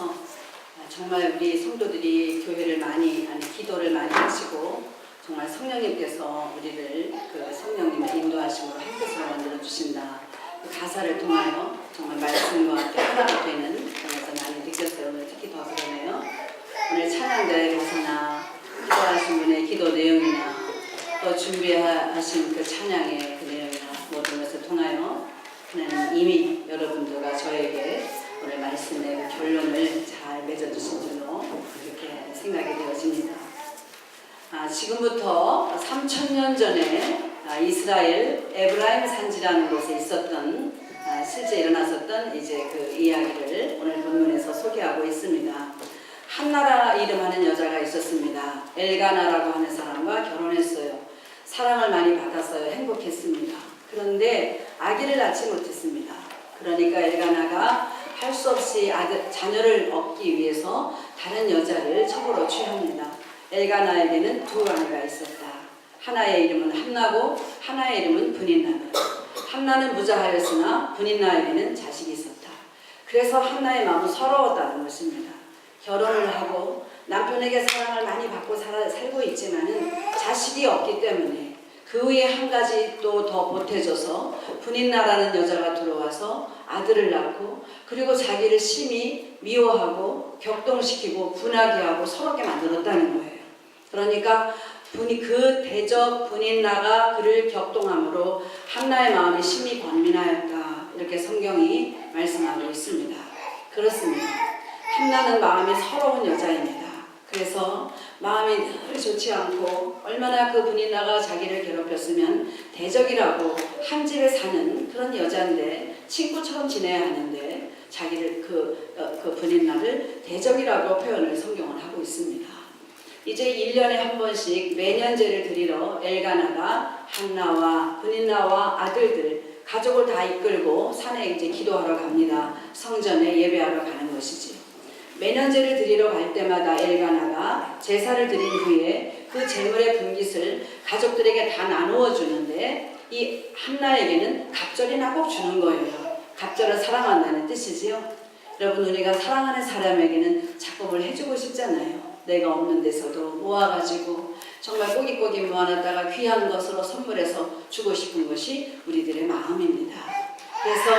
통해서 정말 우리 성도들이 교회를 많이 기도를 많이 하시고 정말 성령님께서 우리를 그 성령님의 인도하심으로 한 것으로 만들어 주신다. 그 가사를 통하여 정말 말씀과 하나가 되는 그래서 많이 느꼈어요. 오늘 특히 더 그러네요. 오늘 찬양대의 가사나 기도하신 분의 기도 내용이나 또 준비하신 그 찬양의 그 내용이나 모든 것을 통하여 하나님 이미 여러분들과 저에게 오늘 말씀의 그 결론을 잘 맺어주신 줄로 이렇게 생각이 되어집니다. 지금부터 3000년 전에 이스라엘 에브라임 산지라는 곳에 있었던 실제 일어났었던 이제 그 이야기를 오늘 본문에서 소개하고 있습니다. 한나라 이름하는 여자가 있었습니다. 엘가나라고 하는 사람과 결혼했어요. 사랑을 많이 받았어요. 행복했습니다. 그런데 아기를 낳지 못했습니다. 그러니까 엘가나가 할 수 없이 자녀를 얻기 위해서 다른 여자를 첩으로 취합니다. 엘가나에게는 두 아내가 있었다. 하나의 이름은 한나고 하나의 이름은 브닌나다. 한나는 무자하였으나 브닌나에게는 자식이 있었다. 그래서 한나의 마음은 서러웠다는 것입니다. 결혼을 하고 남편에게 사랑을 많이 받고 살고 있지만은 자식이 없기 때문에 그 위에 한 가지 또 더 보태줘서 브닌나라는 여자가 들어와서 아들을 낳고 그리고 자기를 심히 미워하고 격동시키고 분하게 하고 서럽게 만들었다는 거예요. 그러니까 그 대적 브닌나가 그를 격동함으로 한나의 마음이 심히 권민하였다. 이렇게 성경이 말씀하고 있습니다. 그렇습니다. 한나는 마음이 서러운 여자입니다. 그래서 마음이 늘 좋지 않고 얼마나 그 브닌나가 자기를 괴롭혔으면 대적이라고 한 집에 사는 그런 여자인데 친구처럼 지내야 하는데 자기를 그 브닌나를 대적이라고 표현을 성경은 하고 있습니다. 이제 1년에 한 번씩 매년제를 드리러 엘가나가 한나와 브닌나와 아들들 가족을 다 이끌고 산에 이제 기도하러 갑니다. 성전에 예배하러 가는 것이지. 매년제를 드리러 갈 때마다 엘가나가 제사를 드린 후에 그 제물의 분깃을 가족들에게 다 나누어 주는데 이 한나에게는 갑절이나 꼭 주는 거예요. 갑절을 사랑한다는 뜻이지요. 여러분 우리가 사랑하는 사람에게는 자꾸 뭘 해주고 싶잖아요. 내가 없는 데서도 모아가지고 정말 꼬깃꼬깃 모아놨다가 귀한 것으로 선물해서 주고 싶은 것이 우리들의 마음입니다. 그래서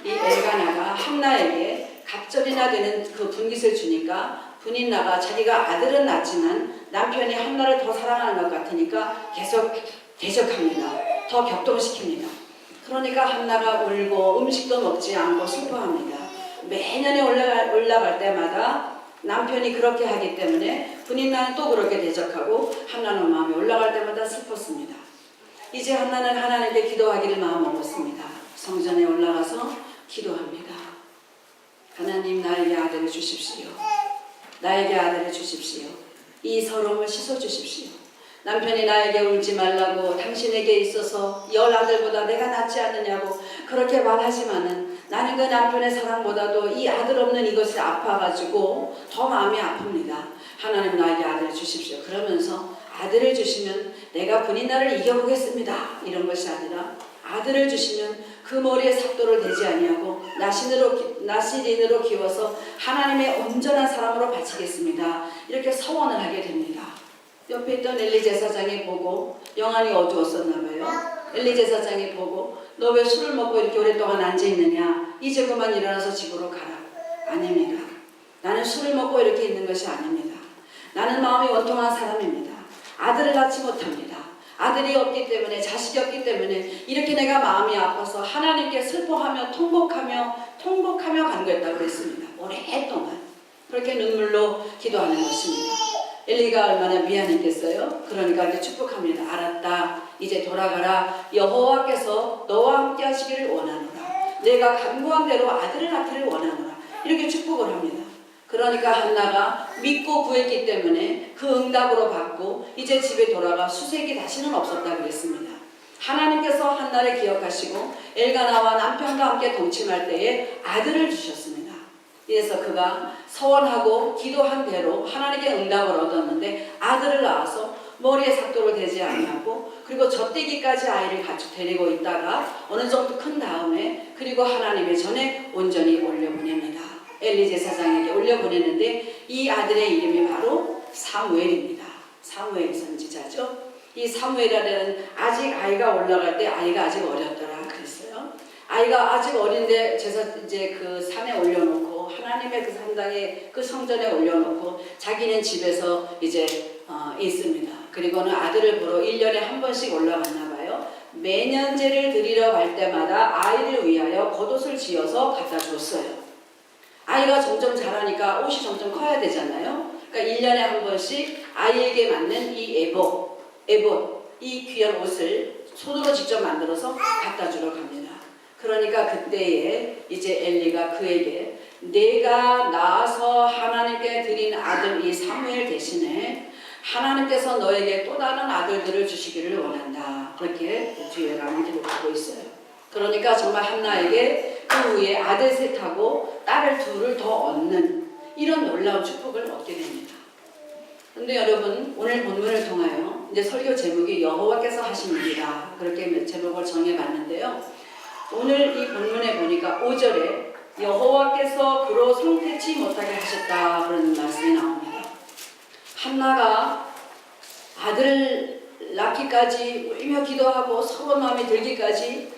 이 엘가나가 한나에게 갑절이나 되는 그 분깃을 주니까 브닌나가 자기가 아들은 낳지만 남편이 한나를 더 사랑하는 것 같으니까 계속 대적합니다. 더 격동시킵니다. 그러니까 한나가 울고 음식도 먹지 않고 슬퍼합니다. 매년에 올라갈 때마다 남편이 그렇게 하기 때문에 브닌나는 또 그렇게 대적하고 한나는 마음이 올라갈 때마다 슬펐습니다. 이제 한나는 하나님께 기도하기를 마음먹었습니다. 성전에 올라가서 기도합니다. 하나님 나에게 아들을 주십시오. 나에게 아들을 주십시오. 이 서러움을 씻어주십시오. 남편이 나에게 울지 말라고 당신에게 있어서 10아들보다 내가 낫지 않느냐고 그렇게 말하지만은 나는 그 남편의 사랑보다도 이 아들 없는 이것이 아파가지고 더 마음이 아픕니다. 하나님 나에게 아들을 주십시오. 그러면서 아들을 주시면 내가 브닌나를 이겨보겠습니다. 이런 것이 아니라 아들을 주시면 그 머리에 삭도를 대지 아니하고 나시린으로 기워서 하나님의 온전한 사람으로 바치겠습니다. 이렇게 서원을 하게 됩니다. 옆에 있던 엘리 제사장이 보고 영안이 어두웠었나 봐요. 엘리 제사장이 보고 너 왜 술을 먹고 이렇게 오랫동안 앉아있느냐. 이제 그만 일어나서 집으로 가라. 아닙니다. 나는 술을 먹고 이렇게 있는 것이 아닙니다. 나는 마음이 원통한 사람입니다. 아들을 낳지 못합니다. 아들이 없기 때문에 자식이 없기 때문에 이렇게 내가 마음이 아파서 하나님께 슬퍼하며 통곡하며 간구했다고 그랬습니다. 오랫동안 그렇게 눈물로 기도하는 것입니다. 엘리가 얼마나 미안했겠어요. 그러니까 이제 축복합니다. 알았다. 이제 돌아가라. 여호와께서 너와 함께 하시기를 원하노라. 내가 간구한 대로 아들을 낳기를 원하노라. 이렇게 축복을 합니다. 그러니까 한나가 믿고 구했기 때문에 그 응답으로 받고 이제 집에 돌아가 수색이 다시는 없었다 그랬습니다. 하나님께서 한나를 기억하시고 엘가나와 남편과 함께 동침할 때에 아들을 주셨습니다. 그래서 그가 서원하고 기도한 대로 하나님께 응답을 얻었는데 아들을 낳아서 머리에 삭도를 대지 아니하고 그리고 젖대기까지 아이를 가축 데리고 있다가 어느 정도 큰 다음에 그리고 하나님의 전에 온전히 올려보냅니다. 엘리 제사장에게 올려보내는데 이 아들의 이름이 바로 사무엘입니다. 사무엘 선지자죠. 이 사무엘이라는 아직 아이가 올라갈 때 아이가 아직 어렸더라 그랬어요. 아이가 아직 어린데 이제 그 산에 올려놓고 하나님의 그 산당에 그 성전에 올려놓고 자기는 집에서 이제 있습니다. 그리고는 아들을 보러 1년에 한 번씩 올라갔나 봐요. 매년제를 드리러 갈 때마다 아이를 위하여 겉옷을 지어서 갖다 줬어요. 아이가 점점 자라니까 옷이 점점 커야 되잖아요. 그러니까 1년에 한 번씩 아이에게 맞는 이 에봇, 이 귀한 옷을 손으로 직접 만들어서 갖다 주러 갑니다. 그러니까 그때에 이제 엘리가 그에게 내가 낳아서 하나님께 드린 아들 이 사무엘 대신에 하나님께서 너에게 또 다른 아들들을 주시기를 원한다. 그렇게 뒤에 라면 기록하고 있어요. 그러니까 정말 한나에게 그 후에 아들 셋하고 딸을 둘을 더 얻는 이런 놀라운 축복을 얻게 됩니다. 그런데 여러분 오늘 본문을 통하여 이제 설교 제목이 여호와께서 하신 일이다. 그렇게 제목을 정해봤는데요. 오늘 이 본문에 보니까 5절에 여호와께서 그로 성태치 못하게 하셨다 그런 말씀이 나옵니다. 한나가 아들을 낳기까지 울며 기도하고 서로 마음이 들기까지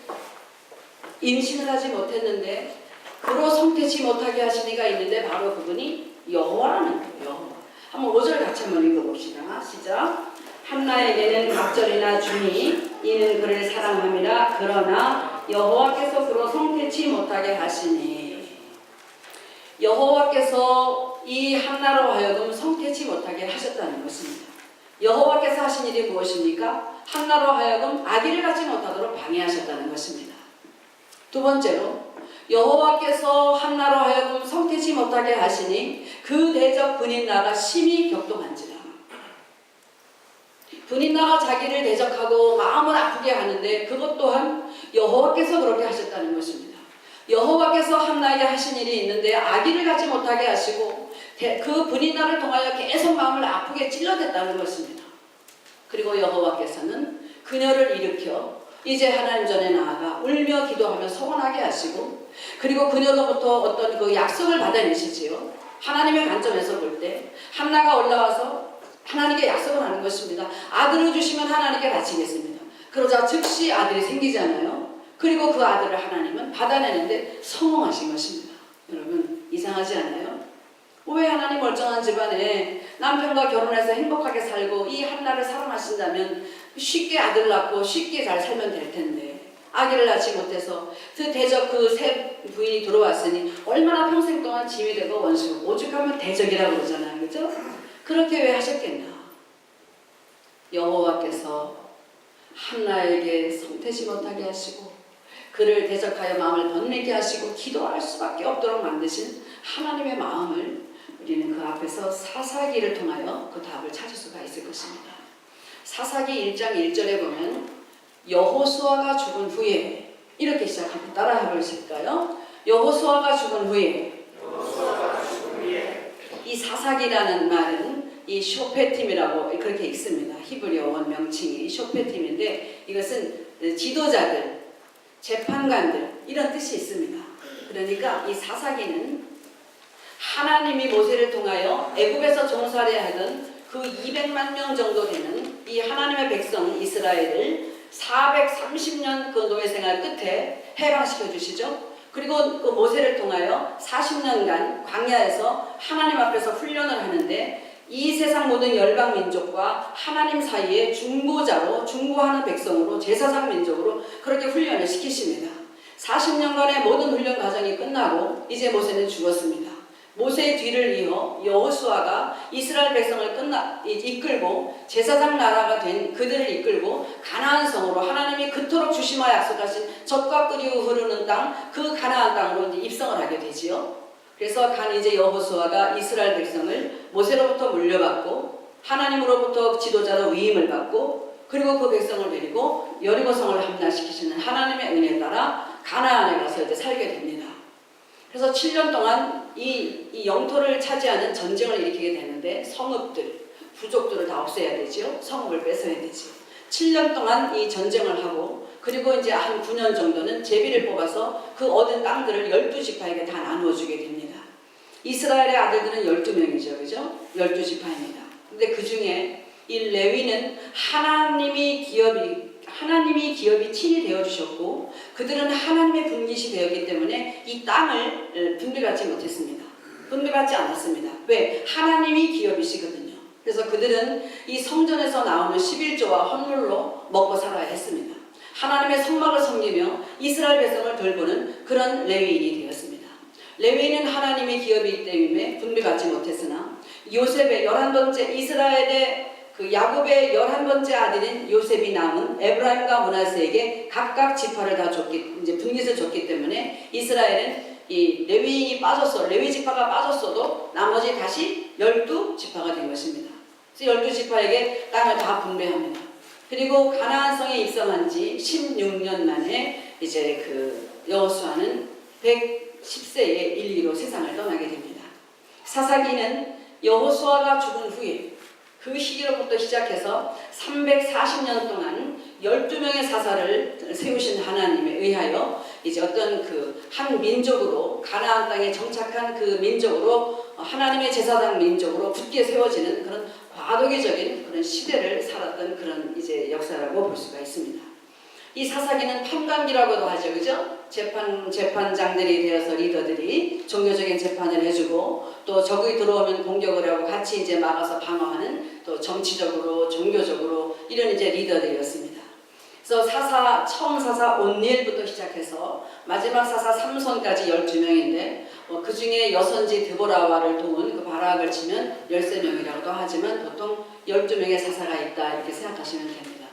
임신을 하지 못했는데 그로 성태치 못하게 하신 이가 있는데 바로 그분이 여호와라는 거예요. 여호와. 한번 5절 같이 한번 읽어봅시다. 시작. 한나에게는 갑절이나 주니 이는 그를 사랑함이라 그러나 여호와께서 그로 성태치 못하게 하시니 여호와께서 이 한나로 하여금 성태치 못하게 하셨다는 것입니다. 여호와께서 하신 일이 무엇입니까? 한나로 하여금 아기를 갖지 못하도록 방해하셨다는 것입니다. 두 번째로 여호와께서 한나로 하여금 성태치 못하게 하시니 그 대적 분인나가 심히 격동한지라. 분인나가 자기를 대적하고 마음을 아프게 하는데 그것 또한 여호와께서 그렇게 하셨다는 것입니다. 여호와께서 한나에게 하신 일이 있는데 아기를 갖지 못하게 하시고 그 분인나를 통하여 계속 마음을 아프게 찔러댔다는 것입니다. 그리고 여호와께서는 그녀를 일으켜 이제 하나님 전에 나아가 울며 기도하며 서원하게 하시고 그리고 그녀로부터 어떤 그 약속을 받아내시지요. 하나님의 관점에서 볼 때 한나가 올라와서 하나님께 약속을 하는 것입니다. 아들을 주시면 하나님께 바치겠습니다. 그러자 즉시 아들이 생기잖아요. 그리고 그 아들을 하나님은 받아내는데 성공하신 것입니다. 여러분 이상하지 않아요? 왜 하나님 멀쩡한 집안에 남편과 결혼해서 행복하게 살고 이 한나를 사랑하신다면 쉽게 아들 낳고 쉽게 잘 살면 될 텐데 아기를 낳지 못해서 그 대적 그 세 부인이 들어왔으니 얼마나 평생 동안 짐이 되고 원수고 오죽하면 대적이라고 그러잖아요. 그죠? 그렇게 왜 하셨겠나? 여호와께서 한나에게 성태지 못하게 하시고 그를 대적하여 마음을 번뇌게 하시고 기도할 수밖에 없도록 만드신 하나님의 마음을 우리는 그 앞에서 사사기를 통하여 그 답을 찾을 수가 있을 것입니다. 사사기 1장 1절에 보면 여호수아가 죽은 후에 이렇게 시작합니다. 따라 해보실까요? 여호수아가 죽은 후에 이 사사기라는 말은 이 쇼페팀이라고 그렇게 읽습니다. 히브리어 원 명칭이 쇼페팀인데 이것은 지도자들, 재판관들 이런 뜻이 있습니다. 그러니까 이 사사기는 하나님이 모세를 통하여 애굽에서 종살이 하던 그 200만 명 정도 되는 이 하나님의 백성 이스라엘을 430년 그 노예생활 끝에 해방시켜 주시죠. 그리고 그 모세를 통하여 40년간 광야에서 하나님 앞에서 훈련을 하는데 이 세상 모든 열방 민족과 하나님 사이에 중보자로 중보하는 백성으로 제사장 민족으로 그렇게 훈련을 시키십니다. 40년간의 모든 훈련 과정이 끝나고 이제 모세는 죽었습니다. 모세의 뒤를 이어 여호수아가 이스라엘 백성을 이끌고 제사장 나라가 된 그들을 이끌고 가나안 성으로 하나님이 그토록 주시마 약속하신 젖과 꿀이 흐르는 땅 그 가나안 땅으로 이제 입성을 하게 되지요. 그래서 이제 여호수아가 이스라엘 백성을 모세로부터 물려받고 하나님으로부터 지도자로 위임을 받고 그리고 그 백성을 데리고 여리고성을 함락시키시는 하나님의 은혜에 따라 가나안에 가서 이제 살게 됩니다. 그래서 7년 동안 이 영토를 차지하는 전쟁을 일으키게 되는데 성읍들, 부족들을 다 없애야 되죠. 성읍을 뺏어야 되죠. 7년 동안 이 전쟁을 하고 그리고 이제 한 9년 정도는 제비를 뽑아서 그 얻은 땅들을 12지파에게 다 나누어 주게 됩니다. 이스라엘의 아들들은 12명이죠. 그죠? 12지파입니다. 근데 그 중에 이 레위는 하나님이 기업이 친히 되어주셨고 그들은 하나님의 분깃이 되었기 때문에 이 땅을 분배받지 못했습니다. 분배받지 않았습니다. 왜? 하나님이 기업이시거든요. 그래서 그들은 이 성전에서 나오는 11조와 헌물로 먹고 살아야 했습니다. 하나님의 성막을 섬기며 이스라엘 백성을 돌보는 그런 레위인이 되었습니다. 레위인은 하나님의 기업이기 때문에 분배받지 못했으나 요셉의 11번째 이스라엘의 야곱의 11번째 아들인 요셉이 낳은 에브라임과 므낫세에게 각각 지파를 다 줬기, 이제 분깃을 줬기 때문에 이스라엘은 이 레위 지파가 빠졌어도 나머지 다시 12지파가 된 것입니다. 그래서 12지파에게 땅을 다 분배합니다. 그리고 가나안 성에 입성한 지 16년 만에 이제 여호수아는 110세의 일기로 세상을 떠나게 됩니다. 사사기는 여호수아가 죽은 후에 그 시기로부터 시작해서 340년 동안 12명의 사사를 세우신 하나님에 의하여 이제 어떤 한 민족으로 가나안 땅에 정착한 그 민족으로 하나님의 제사장 민족으로 굳게 세워지는 그런 과도기적인 그런 시대를 살았던 그런 이제 역사라고 볼 수가 있습니다. 이 사사기는 판관기라고도 하죠, 그죠? 재판장들이 되어서 리더들이 종교적인 재판을 해주고 또 적이 들어오면 공격을 하고 같이 이제 막아서 방어하는 또 정치적으로 종교적으로 이런 이제 리더들이었습니다. 그래서 처음 사사 온니엘부터 시작해서 마지막 사사 삼손까지 12명인데 그 중에 여선지 드보라와를 도운 그 바락을 치면 13명이라고도 하지만 보통 12명의 사사가 있다 이렇게 생각하시면 됩니다.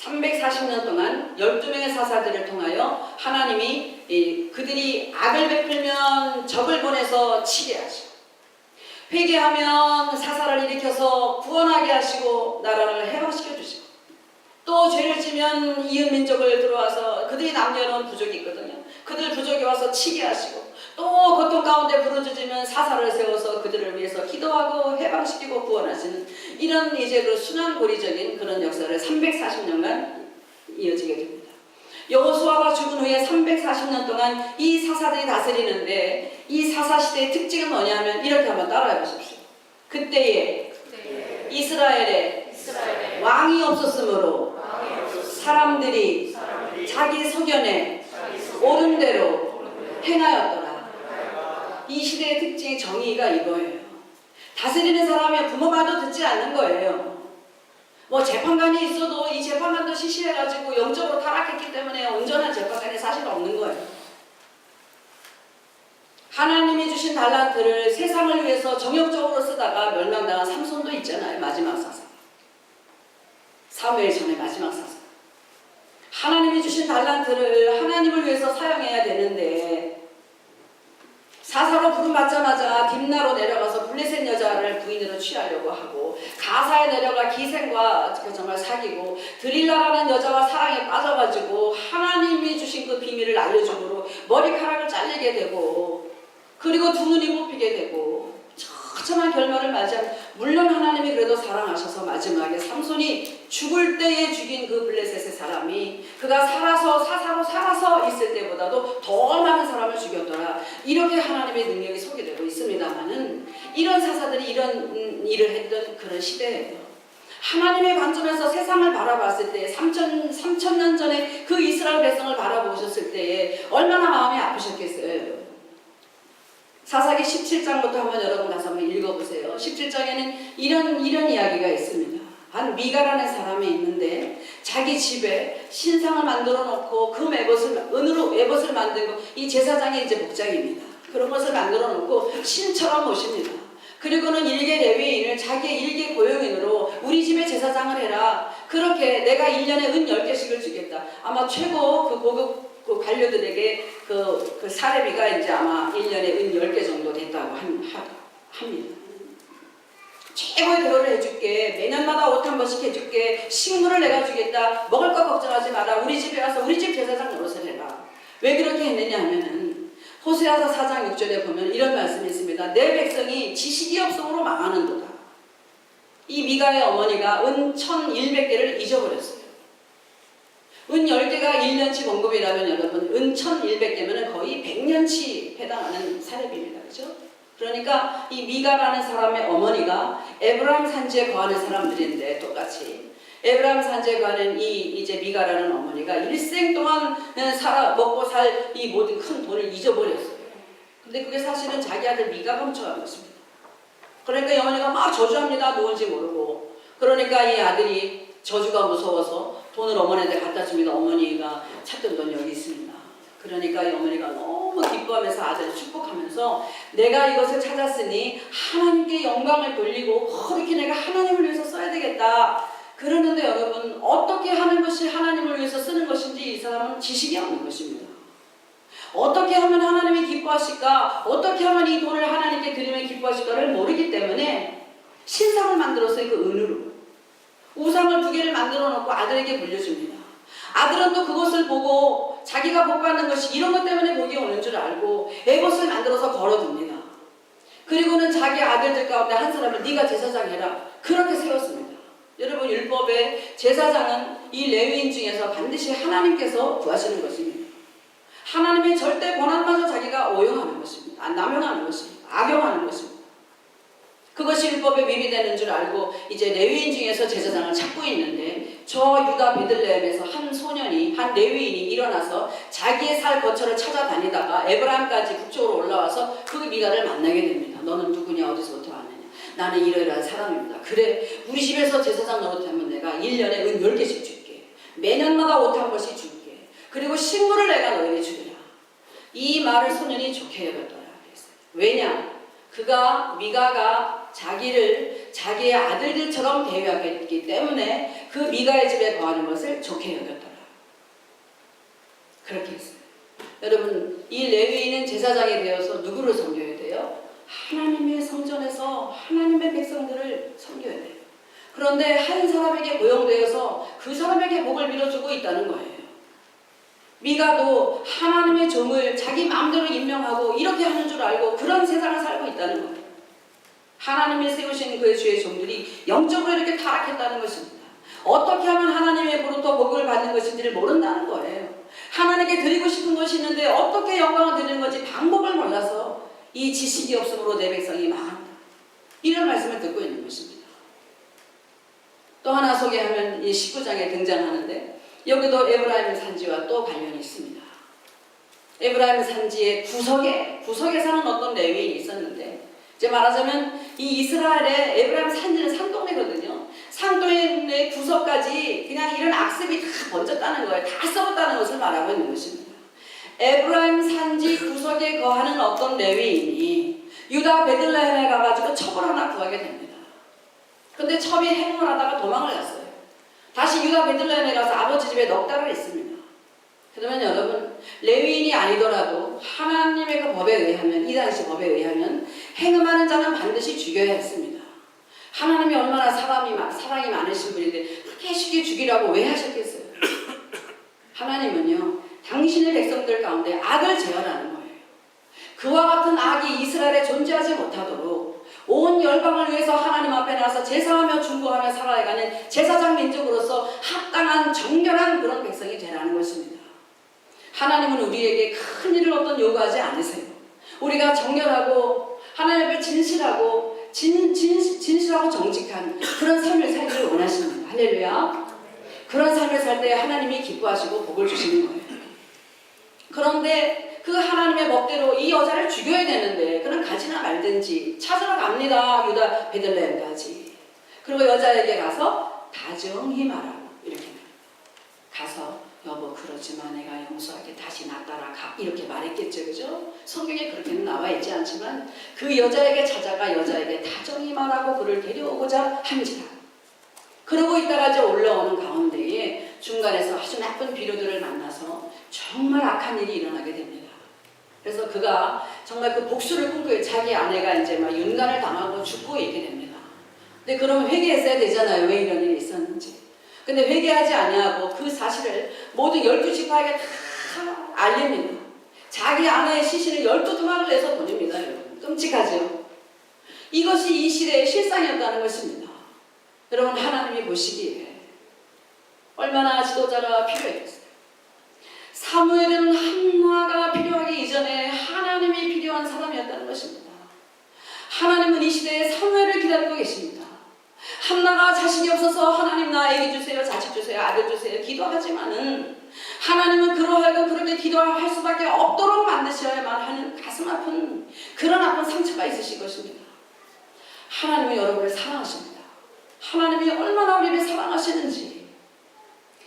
340년 동안 12명의 사사들을 통하여 하나님이 그들이 악을 베풀면 적을 보내서 치게 하시고 회개하면 사사를 일으켜서 구원하게 하시고 나라를 해방시켜 주시고 또 죄를 지면 이웃 민족을 들어와서 그들이 남겨놓은 부족이 있거든요. 그들 부족이 와서 치게 하시고 또 고통 가운데 부르짖으면 사사를 세워서 그들을 위해서 기도하고 해방시키고 구원하시는 이런 이제 순환고리적인 그런 역사를 340년간 이어지게 됩니다. 여호수아가 죽은 후에 340년 동안 이 사사들이 다스리는데 이 사사시대의 특징은 뭐냐면 이렇게 한번 따라해 보십시오. 그때에 이스라엘에 왕이 없었으므로 사람들이 자기 소견에 옳은 대로 행하였더라. 이 시대의 특징이 정의가 이거예요. 다스리는 사람이 부모 말도 듣지 않는 거예요. 재판관이 있어도 이 재판관도 시시해가지고 영적으로 타락했기 때문에 온전한 재판관이 사실 없는 거예요. 하나님이 주신 달란트를 세상을 위해서 정욕적으로 쓰다가 멸망당한 삼손도 있잖아요. 마지막 사사. 사무엘 전에 마지막 사사. 하나님이 주신 달란트를 하나님을 위해서 사용해야 되는데 사사로 부름받자마자 딥나로 내려가서 블레셋 여자를 부인으로 취하려고 하고 가사에 내려가 기생과 정말 사귀고 드릴라라는 여자와 사랑에 빠져가지고 하나님이 주신 그 비밀을 알려주므로 머리카락을 잘리게 되고 그리고 두 눈이 뽑히게 되고 처참한 결말을 맞이한 물론 하나님이 그래도 사랑하셔서 마지막에 삼손이 죽을 때에 죽인 그 블레셋의 사람이 그가 사사로 살아서 있을 때보다도 더 많은 사람을 죽였더라. 이렇게 하나님의 능력이 소개되고 있습니다만은 이런 사사들이 이런 일을 했던 그런 시대예요. 하나님의 관점에서 세상을 바라봤을 때 3,000년 전에 그 이스라엘 백성을 바라보셨을 때에 얼마나 마음이 아프셨겠어요. 사사기 17장부터 한번 여러분 가서 한번 읽어보세요. 17장에는 이런 이야기가 있습니다. 한 미가라는 사람이 있는데 자기 집에 신상을 만들어 놓고 은으로 에봇을 만들고 이 제사장의 이제 목장입니다. 그런 것을 만들어 놓고 신처럼 모십니다. 그리고는 일개 레위인을 자기의 일개 고용인으로 우리 집에 제사장을 해라. 그렇게 내가 1년에 은 10개씩을 주겠다. 아마 최고 고급 관료들에게 그 사례비가 이제 아마 1년에 은 10개 정도 됐다고 합니다. 최고의 대우를 해줄게. 매년마다 옷 한 번씩 해줄게. 식물을 내가 주겠다. 먹을 거 걱정하지 마라. 우리 집에 와서 우리 집 제사장 노릇을 해라. 왜 그렇게 했느냐 하면은 호세아서 4장 6절에 보면 이런 말씀이 있습니다. 내 백성이 지식이 없음으로 망하는도다. 이 미가의 어머니가 은 1100개를 잊어버렸어요. 은 10개가 1년치 봉급이라면 여러분 은 1100개면 거의 100년치 해당하는 사례비입니다. 그렇죠? 그러니까 이 미가라는 사람의 어머니가 에브라임 산지에 거하는 사람들인데 똑같이 에브라임 산지에 거하는 이제 미가라는 어머니가 일생 동안 먹고 살 이 모든 큰 돈을 잊어버렸어요. 근데 그게 사실은 자기 아들 미가가 훔쳐간 것입니다. 그러니까 이 어머니가 막 저주합니다. 누군지 모르고. 그러니까 이 아들이 저주가 무서워서 돈을 어머니한테 갖다 줍니다. 어머니가 찾던 돈 여기 있습니다. 그러니까 이 어머니가 너무 기뻐하면서 아들을 축복하면서 내가 이것을 찾았으니 하나님께 영광을 돌리고 이렇게 내가 하나님을 위해서 써야 되겠다. 그러는데 여러분 어떻게 하는 것이 하나님을 위해서 쓰는 것인지 이 사람은 지식이 없는 것입니다. 어떻게 하면 하나님이 기뻐하실까? 어떻게 하면 이 돈을 하나님께 드리면 기뻐하실까를 모르기 때문에 신상을 만들어서 그 은으로 우상을 2개를 만들어 놓고 아들에게 물려줍니다. 아들은 또 그것을 보고 자기가 복 받는 것이 이런 것 때문에 복이 오는 줄 알고 에봇을 만들어서 걸어둡니다. 그리고는 자기 아들들 가운데 한 사람을 네가 제사장 해라. 그렇게 세웠습니다. 여러분 율법의 제사장은 이 레위인 중에서 반드시 하나님께서 구하시는 것입니다. 하나님의 절대 권한마저 자기가 오용하는 것입니다. 남용하는 것입니다. 악용하는 것입니다. 그것이 율법에 위배되는 줄 알고 이제 레위인 중에서 제사장을 찾고 있는데 저 유다 베들레헴에서 한 소년이 한 레위인이 일어나서 자기의 살 거처를 찾아다니다가 에브라임까지 북쪽으로 올라와서 그 미가를 만나게 됩니다. 너는 누구냐 어디서부터 왔느냐. 나는 이러이러한 사람입니다. 그래 우리 집에서 제사장 노릇하면 내가 1년에 은 10개씩 줄게. 매년마다 옷 한 벌씩 줄게. 그리고 식물을 내가 너에게 주리라. 이 말을 소년이 좋게 여겼더라. 왜냐? 미가가 자기를 자기의 아들들처럼 대우하기 때문에 그 미가의 집에 거하는 것을 좋게 여겼더라. 그렇게 했어요. 여러분 이 레위인은 제사장이 되어서 누구를 섬겨야 돼요? 하나님의 성전에서 하나님의 백성들을 섬겨야 돼요. 그런데 한 사람에게 고용되어서 그 사람에게 복을 밀어주고 있다는 거예요. 미가도 하나님의 종을 자기 마음대로 임명하고 이렇게 하는 줄 알고 그런 세상을 살고 있다는 거예요. 하나님이 세우신 그의 주의 종들이 영적으로 이렇게 타락했다는 것입니다. 어떻게 하면 하나님의 보로부터 복을 받는 것인지를 모른다는 거예요. 하나님께 드리고 싶은 것이 있는데 어떻게 영광을 드리는 건지 방법을 몰라서 이 지식이 없으므로 내 백성이 망한다. 이런 말씀을 듣고 있는 것입니다. 또 하나 소개하면 이 19장에 등장하는데 여기도 에브라임 산지와 또 관련이 있습니다. 에브라임 산지의 구석에 사는 어떤 레위인이 있었는데 이제 말하자면 이 이스라엘의 에브라임 산지는 산동네거든요. 산동네 구석까지 그냥 이런 악습이 다 번졌다는 거예요. 다 썩었다는 것을 말하고 있는 것입니다. 에브라임 산지 구석에 거하는 어떤 레위인이 유다 베들레헴에 가가지고 첩을 하나 구하게 됩니다. 근데 첩이 행동을 하다가 도망을 갔어요. 다시 유다 베들레헴에 가서 아버지 집에 넉 달을 있습니다. 그러면 여러분 레위인이 아니더라도 하나님의 그 법에 의하면 이 당시 법에 의하면 행음하는 자는 반드시 죽여야 했습니다. 하나님이 얼마나 사랑이 많으신 분인데 그렇게 쉽게 죽이라고 왜 하셨겠어요? 하나님은요 당신의 백성들 가운데 악을 제어하는 거예요. 그와 같은 악이 이스라엘에 존재하지 못하도록 온 열방을 위해서 하나님 앞에 나와서 제사하며 중보하며 살아가는 제사장 민족으로서 합당한 정결한 그런 백성이 되라는 것입니다. 하나님은 우리에게 큰 일을 어떤 요구하지 않으세요. 우리가 정결하고 하나님 앞에 진실하고 진실하고 정직한 그런 삶을 살기를 원하십니다. 할렐루야. 그런 삶을 살 때 하나님이 기뻐하시고 복을 주시는 거예요. 그런데 그 하나님의 법대로 이 여자를 죽여야 되는데 그는 가지나 말든지 찾으러 갑니다. 유다 베들레헴까지. 그리고 여자에게 가서 다정히 말하고 이렇게 가서 여보 그러지마 내가 용서하게 다시 나 따라가 이렇게 말했겠죠. 그죠? 성경에 그렇게는 나와 있지 않지만 그 여자에게 찾아가 여자에게 다정히 말하고 그를 데려오고자 한지라. 그러고 있다가 이제 올라오는 가운데에 중간에서 아주 나쁜 비류들을 만나서 정말 악한 일이 일어나게 됩니다. 그래서 그가 정말 그 복수를 꿈꾸고 자기 아내가 이제 막 윤간을 당하고 죽고 있게 됩니다. 근데 그러면 회개했어야 되잖아요. 왜 이런 일이 있었는지. 근데 회개하지 아니하고 그 사실을 모든 12지파에게 다 알립니다. 자기 아내의 시신을 12토막을 내서 보냅니다. 여러분. 끔찍하죠. 이것이 이 시대의 실상이었다는 것입니다. 여러분 하나님이 보시기에 얼마나 지도자가 필요했겠어요. 사무엘은 한나가 필요하기 이전에 하나님이 필요한 사람이었다는 것입니다. 하나님은 이 시대에 사무엘을 기다리고 계십니다. 한나가 자식이 없어서 하나님 나 아기 주세요, 자식 주세요, 아들 주세요 기도하지만은 하나님은 그러하고 그렇게 기도할 수밖에 없도록 만드셔야만 하는 가슴 아픈 그런 아픈 상처가 있으실 것입니다. 하나님은 여러분을 사랑하십니다. 하나님이 얼마나 우리를 사랑하시는지.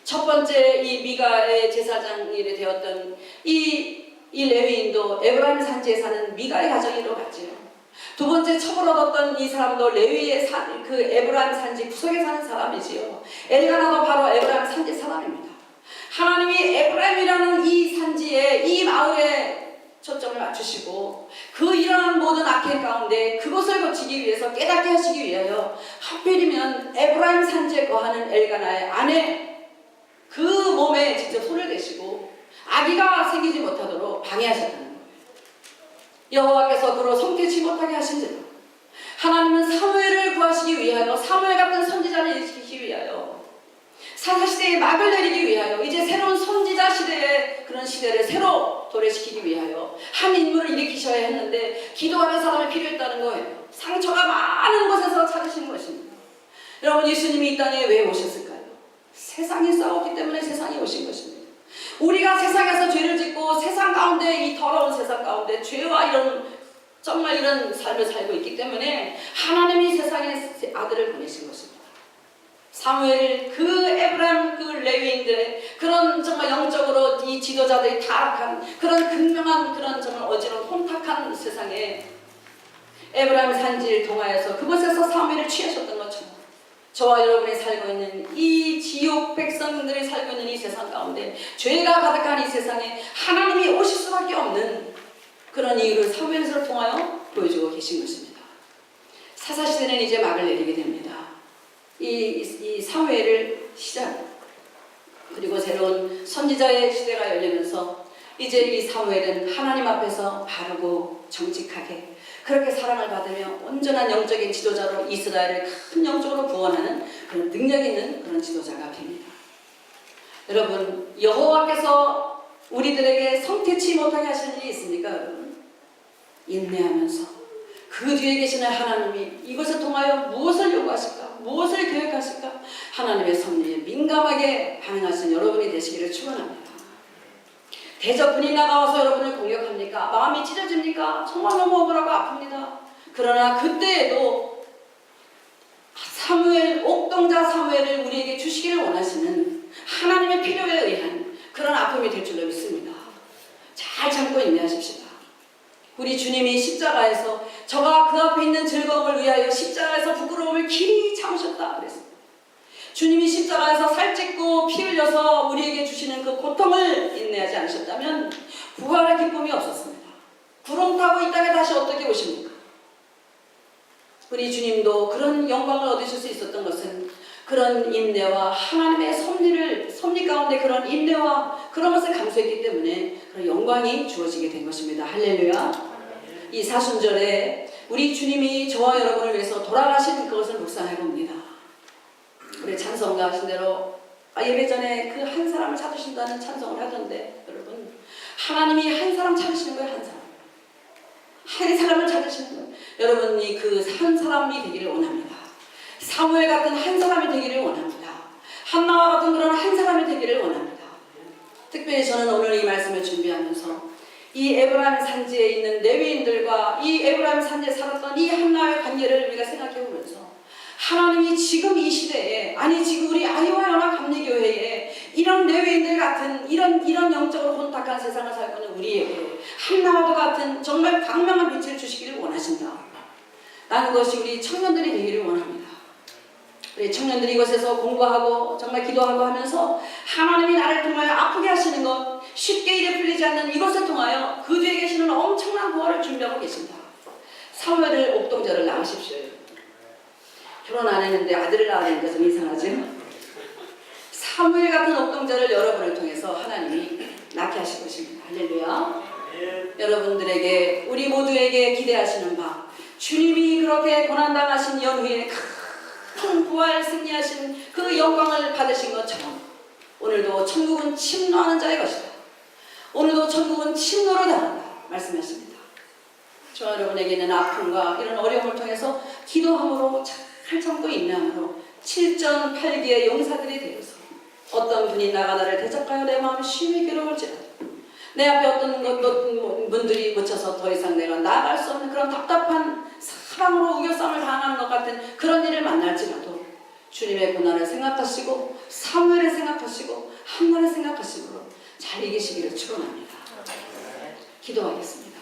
첫 번째 이 미가의 제사장이 되었던 이 레위인도 에브라임 산지에 사는 미가의 가정이 이루어갔지요. 두 번째 첩을 얻었던 이 사람도 레위의 그 에브라임 산지 구석에 사는 사람이지요. 엘가나도 바로 에브라임 산지 사람입니다. 하나님이 에브라임이라는 이 산지에 이 마을에 초점을 맞추시고 그 일어난 모든 악행 가운데 그것을 고치기 위해서 깨닫게 하시기 위하여 하필이면 에브라임 산지에 거하는 엘가나의 아내 그 몸에 직접 손을 대시고 아기가 생기지 못하도록 방해하셨다는 거예요. 여호와께서 그로 성태치 못하게 하신지라 하나님은 사무엘을 구하시기 위하여 사무엘 같은 선지자를 일으키기 위하여 사사시대의 막을 내리기 위하여 이제 새로운 선지자 시대의 그런 시대를 새로 도래시키기 위하여 한 인물을 일으키셔야 했는데 기도하는 사람이 필요했다는 거예요. 상처가 많은 곳에서 찾으신 것입니다. 여러분 예수님이 이 땅에 왜 오셨을까요? 세상이 싸웠기 때문에 세상에 오신 것입니다. 우리가 세상에서 죄를 짓고 세상 가운데 이 더러운 세상 가운데 죄와 이런 정말 이런 삶을 살고 있기 때문에 하나님이 세상에 아들을 보내신 것입니다. 사무엘 그 에브라임 그 레위인들의 그런 정말 영적으로 이 지도자들이 타락한 그런 극명한 그런 정말 어지러운 혼탁한 세상에 에브라임 산지를 통하여서 그곳에서 사무엘을 취하셨던 것처럼 저와 여러분이 살고 있는 이 지옥 백성들이 살고 있는 이 세상 가운데 죄가 가득한 이 세상에 하나님이 오실 수밖에 없는 그런 이유를 사무엘을 통하여 보여주고 계신 것입니다. 사사시대는 이제 막을 내리게 됩니다. 이 사무엘을 시작 그리고 새로운 선지자의 시대가 열리면서 이제 이 사무엘은 하나님 앞에서 바르고 정직하게 그렇게 사랑을 받으며 온전한 영적인 지도자로 이스라엘을 큰 영적으로 구원하는 그런 능력 있는 그런 지도자가 됩니다. 여러분 여호와께서 우리들에게 성태치 못하게 하시는 일이 있습니까? 여러분 인내하면서 그 뒤에 계시는 하나님이 이것을 통하여 무엇을 요구하실까? 무엇을 계획하실까? 하나님의 섭리에 민감하게 반응하시는 여러분이 되시기를 축원합니다. 대적군이 나가와서 여러분을 공격합니까? 마음이 찢어집니까? 정말 너무 억울하고 아픕니다. 그러나 그때에도 사무엘, 옥동자 사무엘을 우리에게 주시기를 원하시는 하나님의 필요에 의한 그런 아픔이 될 줄로 믿습니다. 잘 참고 인내하십시다. 우리 주님이 십자가에서 저가 그 앞에 있는 즐거움을 위하여 십자가에서 부끄러움을 길이 참으셨다 그랬습니다. 주님이 십자가에서 살찢고 피 흘려서 우리에게 주시는 그 고통을 인내하지 않으셨다면 부활의 기쁨이 없었습니다. 구름 타고 이 땅에 다시 어떻게 오십니까? 우리 주님도 그런 영광을 얻으실 수 있었던 것은 그런 인내와 하나님의 섭리 가운데 그런 인내와 그런 것을 감수했기 때문에 그런 영광이 주어지게 된 것입니다. 할렐루야. 이 사순절에 우리 주님이 저와 여러분을 위해서 돌아가신 그것을 묵상해 봅니다. 우리 찬송가 하신 대로 예배 전에 그 한 사람을 찾으신다는 찬송을 하던데 여러분 하나님이 한 사람 찾으시는 거예요. 한 사람을 찾으시는 거예요. 여러분이 그 한 사람이 되기를 원합니다. 사무엘 같은 한 사람이 되기를 원합니다. 한나와 같은 그런 한 사람이 되기를 원합니다. 특별히 저는 오늘 이 말씀을 준비하면서 이 에브라임 산지에 있는 레위인들과 이 에브라임 산지에 살았던 이 한나의 관계를 우리가 생각해 보면서 하나님이 지금 이 시대에 아니 지금 우리 아이와 연합 감리교회에 이런 레위인들 같은 이런 영적으로 혼탁한 세상을 살고 있는 우리에게 한나와도 같은 정말 광명한 빛을 주시기를 원하신다 라는 것이 우리 청년들이 되기를 원합니다. 우리 청년들이 이곳에서 공부하고 정말 기도하고 하면서 하나님이 나를 통하여 아프게 하시는 것 쉽게 일에 풀리지 않는 이것을 통하여 그 뒤에 계시는 엄청난 부활을 준비하고 계신다. 사무엘을 옥동자를 낳으십시오. 결혼 안 했는데 아들을 낳으니까 좀 이상하죠? 사무엘 같은 옥동자를 여러분을 통해서 하나님이 낳게 하실 것입니다. 할렐루야. 여러분들에게 우리 모두에게 기대하시는 바 주님이 그렇게 고난당하신 연후에 큰 부활 승리하신 그 영광을 받으신 것처럼 오늘도 천국은 침노하는 자의 것이다. 오늘도 천국은 침노로 당한다 말씀하십니다. 저 여러분에게 있는 아픔과 이런 어려움을 통해서 기도함으로 잘 참고 인내함으로 7전 8기의 용사들이 되어서 어떤 분이 나가 나를 대적하여 내 마음이 심히 괴로울지라도 내 앞에 어떤 분들이 묻혀서 더 이상 내가 나아갈 수 없는 그런 답답한 사랑으로 우겨쌈을 당하는 것 같은 그런 일을 만날지라도 주님의 고난을 생각하시고 사무엘을 생각하시고 한나를 생각하시므로 잘 이기시기를 축원합니다. 기도하겠습니다.